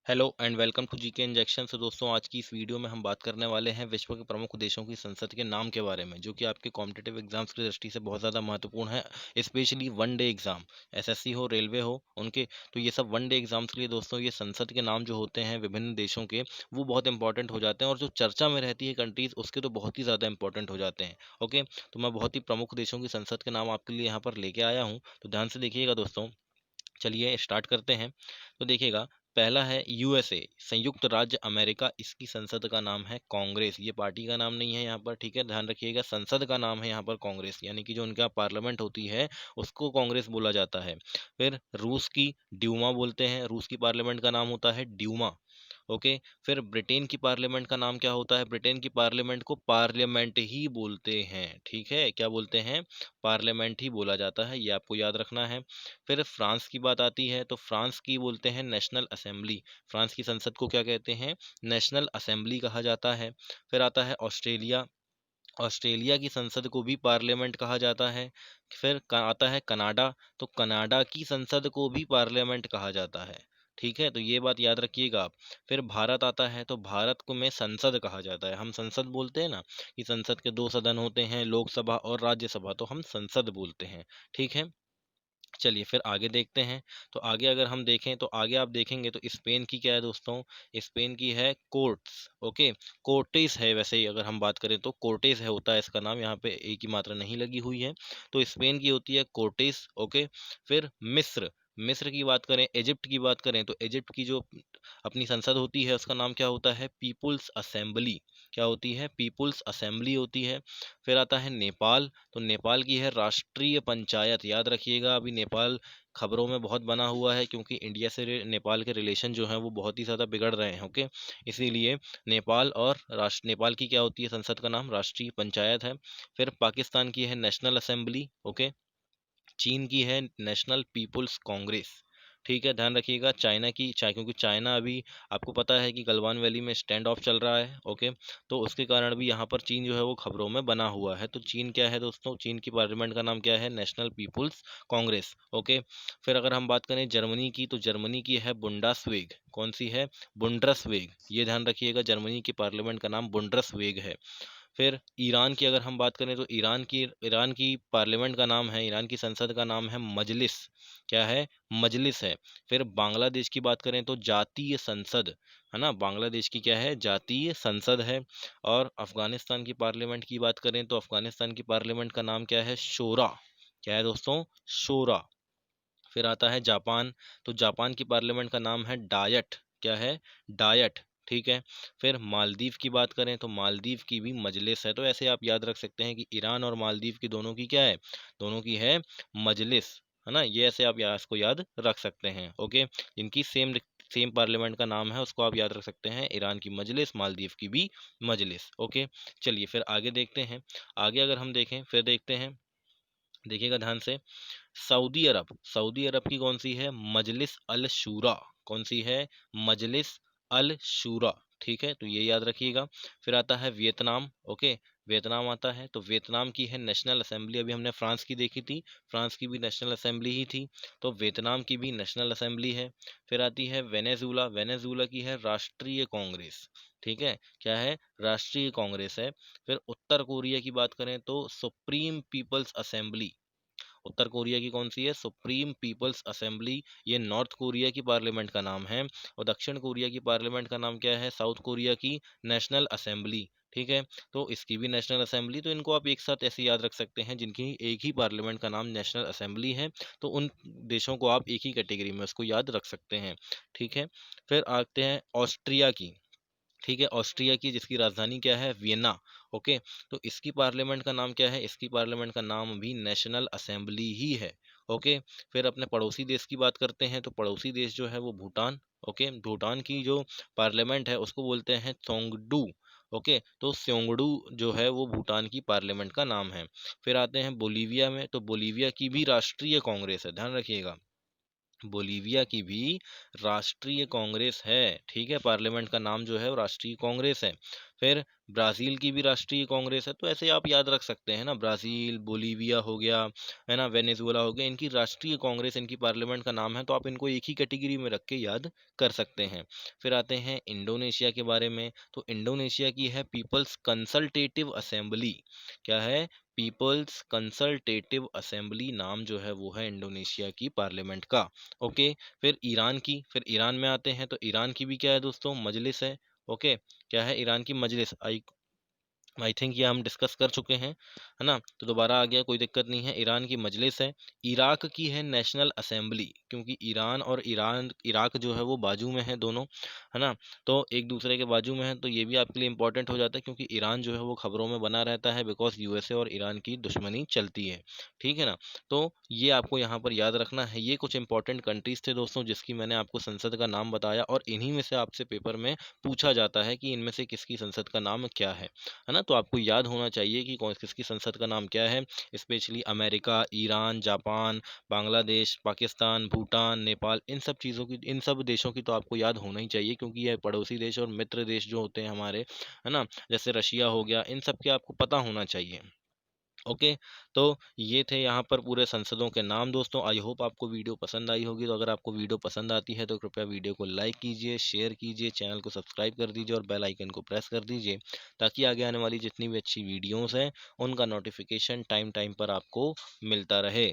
Hello and welcome to GK injection. तो दोस्तों, आज की इस वीडियो में हम बात करने वाले हैं विश्व के प्रमुख देशों की संसद के नाम के बारे में, जो कि आपके कॉम्पिटिटिव एग्जाम्स की दृष्टि से बहुत ज़्यादा महत्वपूर्ण है। Specially one day exam, SSC हो, रेलवे हो, उनके तो ये सब वन डे एग्जाम्स के लिए दोस्तों ये संसद के नाम जो होते हैं विभिन्न देशों के, वो बहुत इंपॉर्टेंट हो जाते हैं। और जो चर्चा में रहती है कंट्रीज, उसके तो बहुत ही ज़्यादा इंपॉर्टेंट हो जाते हैं। ओके, तो मैं बहुत ही प्रमुख देशों की संसद के नाम आपके लिए यहाँ पर लेके आया हूँ, तो ध्यान से देखिएगा दोस्तों। चलिए स्टार्ट करते हैं। तो देखिएगा, पहला है यूएसए, संयुक्त राज्य अमेरिका। इसकी संसद का नाम है कांग्रेस। ये पार्टी का नाम नहीं है यहाँ पर, ठीक है, ध्यान रखिएगा। संसद का नाम है यहाँ पर कांग्रेस, यानी कि जो उनका पार्लियामेंट होती है उसको कांग्रेस बोला जाता है। फिर रूस की ड्यूमा बोलते हैं, रूस की पार्लियामेंट का नाम होता है ड्यूमा। ओके। फिर ब्रिटेन की पार्लियामेंट का नाम क्या होता है? ब्रिटेन की पार्लियामेंट को पार्लियामेंट ही बोलते हैं, ठीक है, क्या बोलते हैं? पार्लियामेंट ही बोला जाता है, ये आपको याद रखना है। फिर फ्रांस की बात आती है तो फ्रांस की बोलते हैं नेशनल असेंबली। फ्रांस की संसद को क्या कहते हैं? नेशनल असेंबली कहा जाता है। फिर आता है ऑस्ट्रेलिया। ऑस्ट्रेलिया की संसद को भी पार्लियामेंट कहा जाता है। फिर आता है कनाडा। तो कनाडा की संसद को भी पार्लियामेंट कहा जाता है, ठीक है, तो ये बात याद रखिएगा आप। फिर भारत आता है तो भारत को में संसद कहा जाता है। हम संसद बोलते हैं ना, कि संसद के दो सदन होते हैं, लोकसभा और राज्यसभा, तो हम संसद बोलते हैं, ठीक है। चलिए फिर आगे देखते हैं। तो आगे अगर हम देखें तो आगे आप देखेंगे तो स्पेन की क्या है दोस्तों? स्पेन की है कोर्ट्स। ओके, कोर्टेस है, वैसे ही अगर हम बात करें तो कोर्टेस है, होता है इसका नाम, यहाँ पे एक ही मात्रा नहीं लगी हुई है। तो स्पेन की होती है कोर्टेस। ओके। फिर मिस्र, मिस्र की बात करें, इजिप्ट की बात करें तो इजिप्ट की जो अपनी संसद होती है उसका नाम क्या होता है? People's assembly. क्या होती है? पीपुल्स असेंबली होती है। फिर आता है नेपाल। तो नेपाल की है राष्ट्रीय पंचायत। याद रखिएगा, अभी नेपाल खबरों में बहुत बना हुआ है, क्योंकि इंडिया से नेपाल के रिलेशन जो हैं वो बहुत ही ज़्यादा बिगड़ रहे हैं। ओके, इसीलिए नेपाल और राष्ट्र नेपाल की क्या होती है संसद का नाम? राष्ट्रीय पंचायत है। फिर पाकिस्तान की है नेशनल असेंबली। ओके। चीन की है नेशनल पीपुल्स कांग्रेस, ठीक है, ध्यान रखिएगा। चाइना की क्योंकि चाइना अभी आपको पता है कि गलवान वैली में स्टैंड ऑफ चल रहा है। ओके, तो उसके कारण भी यहाँ पर चीन जो है वो खबरों में बना हुआ है। तो चीन क्या है दोस्तों? चीन की पार्लियामेंट का नाम क्या है? National people's congress. ओके। फिर अगर हम बात करें जर्मनी की, तो जर्मनी की है बुंडासवेग। कौन सी है? बुंड्रसवेग, ये ध्यान रखिएगा, जर्मनी की पार्लियामेंट का नाम बुंड्रसवेग है। फिर ईरान की अगर हम बात करें तो ईरान की पार्लियामेंट का नाम है, ईरान की संसद का नाम है मजलिस। क्या है? मजलिस है। फिर बांग्लादेश की बात करें तो जातीय संसद, है ना, बांग्लादेश की क्या है? जातीय संसद है। और अफगानिस्तान की पार्लियामेंट की बात करें तो अफगानिस्तान की पार्लियामेंट का नाम क्या है? शोरा। क्या है दोस्तों? शोरा। फिर आता है जापान। तो जापान की पार्लियामेंट का नाम है डायट। क्या है? डायट, ठीक है। फिर मालदीव की बात करें तो मालदीव की भी मजलिस है। तो ऐसे आप याद रख सकते हैं कि ईरान और मालदीव की दोनों की क्या है? दोनों की है मजलिस, है ना, ये ऐसे आप इसको याद रख सकते हैं। ओके, जिनकी सेम सेम पार्लियामेंट का नाम है उसको आप याद रख सकते हैं, ईरान की मजलिस, मालदीव की भी मजलिस। ओके। चलिए फिर आगे देखते हैं। आगे अगर हम देखें, फिर देखते हैं, देखिएगा ध्यान से। सऊदी अरब, सऊदी अरब की कौन सी है? मजलिस अल शूरा। कौन सी है? मजलिस अल शूरा, ठीक है, तो ये याद रखिएगा। फिर आता है वियतनाम। ओके, वियतनाम आता है तो वियतनाम की है नेशनल असेंबली। अभी हमने फ्रांस की देखी थी, फ्रांस की भी नेशनल असेंबली ही थी, तो वियतनाम की भी नेशनल असेंबली है। फिर आती है वेनेजुला, वेनेजुला की है राष्ट्रीय कांग्रेस, ठीक है, क्या है? राष्ट्रीय कांग्रेस है। फिर उत्तर कोरिया की बात करें तो सुप्रीम पीपल्स असेंबली। उत्तर कोरिया की कौन सी है? सुप्रीम पीपल्स असेंबली, ये नॉर्थ कोरिया की पार्लियामेंट का नाम है। और दक्षिण कोरिया की पार्लियामेंट का नाम क्या है? साउथ कोरिया की नेशनल असेंबली, ठीक है, तो इसकी भी नेशनल असेंबली। तो इनको आप एक साथ ऐसे याद रख सकते हैं, जिनकी एक ही पार्लियामेंट का नाम नेशनल असेंबली है, तो उन देशों को आप एक ही कैटेगरी में उसको याद रख सकते हैं, ठीक है। फिर आते हैं ऑस्ट्रिया की, ठीक है, ऑस्ट्रिया की, जिसकी राजधानी क्या है? वियना। ओके, तो इसकी पार्लियामेंट का नाम क्या है? इसकी पार्लियामेंट का नाम भी नेशनल असेंबली ही है। ओके। फिर अपने पड़ोसी देश की बात करते हैं तो पड़ोसी देश जो है वो भूटान। ओके, भूटान की जो पार्लियामेंट है उसको बोलते हैं सोंगडू। ओके, तो स्योंगडू जो है वो भूटान की पार्लियामेंट का नाम है। फिर आते हैं बोलीविया में, तो बोलीविया की भी राष्ट्रीय कांग्रेस है, ध्यान रखिएगा, बोलीविया की भी राष्ट्रीय कांग्रेस है, ठीक है, पार्लियामेंट का नाम जो है वो राष्ट्रीय कांग्रेस है। फिर ब्राज़ील की भी राष्ट्रीय कांग्रेस है, तो ऐसे आप याद रख सकते हैं ना, ब्राज़ील, बोलीविया हो गया, है ना, वेनेजुएला हो गया, इनकी राष्ट्रीय कांग्रेस, इनकी पार्लियामेंट का नाम है, तो आप इनको एक ही कैटेगरी में रख के याद कर सकते हैं। फिर आते हैं इंडोनेशिया के बारे में, तो इंडोनेशिया की है पीपल्स कंसल्टेटिव असेंबली। क्या है? पीपल्स कंसल्टेटिव असेंबली नाम जो है वो है इंडोनेशिया की पार्लियामेंट का। ओके। फिर ईरान में आते हैं, तो ईरान की भी क्या है दोस्तों? मजलिस है। ओके। क्या है? ईरान की मजलिस। आई आई थिंक ये हम डिस्कस कर चुके हैं, है ना, तो दोबारा आ गया, कोई दिक्कत नहीं है। ईरान की मजलिस है। इराक की है नेशनल असेंबली, क्योंकि ईरान इराक जो है वो बाजू में है दोनों, है ना, तो एक दूसरे के बाजू में है, तो ये भी आपके लिए इंपॉर्टेंट हो जाता है, क्योंकि ईरान जो है वो खबरों में बना रहता है, बिकॉज यूएसए और ईरान की दुश्मनी चलती है, ठीक है ना। तो ये आपको यहाँ पर याद रखना है। ये कुछ इंपॉर्टेंट कंट्रीज थे दोस्तों, जिसकी मैंने आपको संसद का नाम बताया, और इन्हीं में से आपसे पेपर में पूछा जाता है कि इनमें से किसकी संसद का नाम क्या है ना। तो आपको याद होना चाहिए कि कौन किसकी संसद का नाम क्या है। Specially America, Iran, Japan, Bangladesh, Pakistan, Bhutan, Nepal, इन सब देशों की तो आपको याद होना ही चाहिए, क्योंकि ये पड़ोसी देश और मित्र देश जो होते हैं हमारे, है ना, जैसे रशिया हो गया, इन सब के आपको पता होना चाहिए। ओके। तो ये थे यहाँ पर पूरे संसदों के नाम दोस्तों। आई होप आपको वीडियो पसंद आई होगी। तो अगर आपको वीडियो पसंद आती है तो कृपया वीडियो को लाइक कीजिए, शेयर कीजिए, चैनल को सब्सक्राइब कर दीजिए और बेल आइकन को प्रेस कर दीजिए, ताकि आगे आने वाली जितनी भी अच्छी वीडियोस हैं उनका नोटिफिकेशन टाइम टाइम पर आपको मिलता रहे।